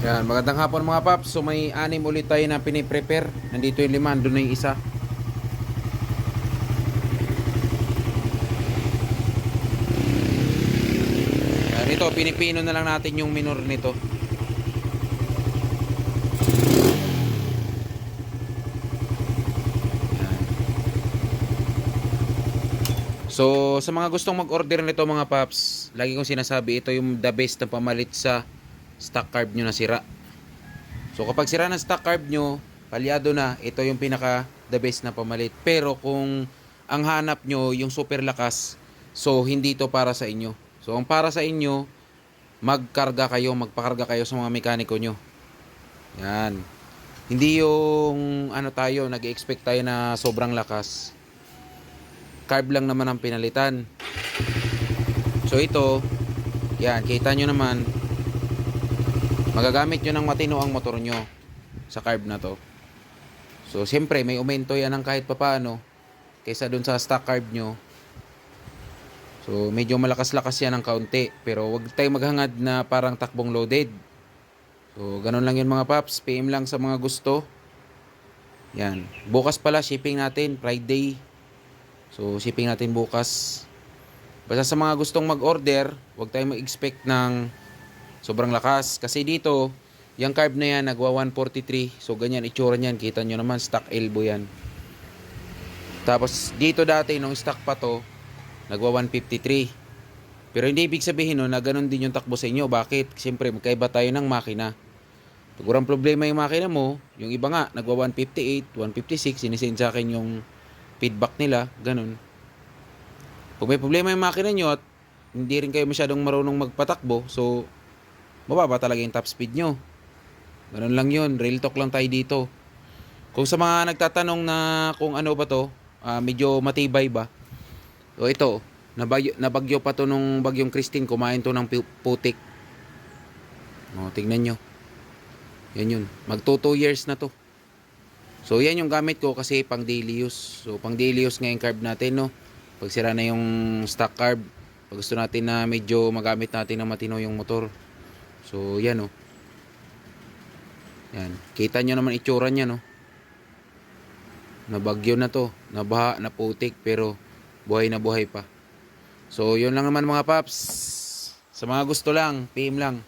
Yan, magandang hapon mga paps. So may anim ulit tayo na piniprepare. Nandito yung lima, doon na yung isa. Yan, ito, pinipino na lang natin yung minor nito. Yan. So sa mga gustong mag-order nito mga paps, lagi kong sinasabi, ito yung the best na pamalit sa stock carb nyo na sira. So kapag sira ng stock carb nyo, palyado na, ito yung pinaka the best na pamalit. Pero kung ang hanap nyo yung super lakas, so hindi to para sa inyo. So ang para sa inyo, magpakarga kayo sa mga mekaniko nyo. Yan. Hindi yung ano tayo, nag-expect tayo na sobrang lakas. Carb lang naman ang pinalitan. So ito, yan, kita nyo naman, magagamit nyo ng matino ang motor nyo sa carb na to. So siyempre may aumento yan ng kahit papaano kaysa dun sa stock carb nyo. So medyo malakas-lakas yan ng kaunti, pero wag tayong maghangad na parang takbong loaded. So ganun lang yun mga paps. PM lang sa mga gusto. Yan, bukas pala shipping natin, Friday. So shipping natin bukas. Basta sa mga gustong mag-order, wag tayong mag-expect ng sobrang lakas. Kasi dito, yung carb na yan, nagwa 143. So, ganyan, itsura niyan. Kita nyo naman, stock elbow yan. Tapos, dito dati, nung stock pa to, nagwa 153. Pero hindi ibig sabihin no, na ganun din yung takbo sa inyo. Bakit? Siyempre, magkaiba tayo ng makina. Pag walang problema yung makina mo, yung iba nga, nagwa 158, 156, sinisend sa akin yung feedback nila. Ganun. Pag may problema yung makina nyo at hindi rin kayo masyadong marunong magpatakbo, so, mababa talaga yung top speed nyo. Ganun lang yun. Real talk lang tayo dito. Kung sa mga nagtatanong na kung ano ba to, medyo matibay ba? So ito, nabagyo pa to nung bagyong Christine. Kumain to ng putik. O, tingnan nyo. Yan yun. Magto 2 years na to. So yan yung gamit ko kasi pang daily use. So pang daily use ngayon carb natin, no? Pag sira na yung stock carb, pag gusto natin na medyo magamit natin ng matino yung motor. So yan, no? Yan. Kita nyo naman itsura niya, no? Nabagyo na to. Nabaha, naputik, pero buhay na buhay pa. So, yun lang naman mga paps. Sa mga gusto lang, PM lang.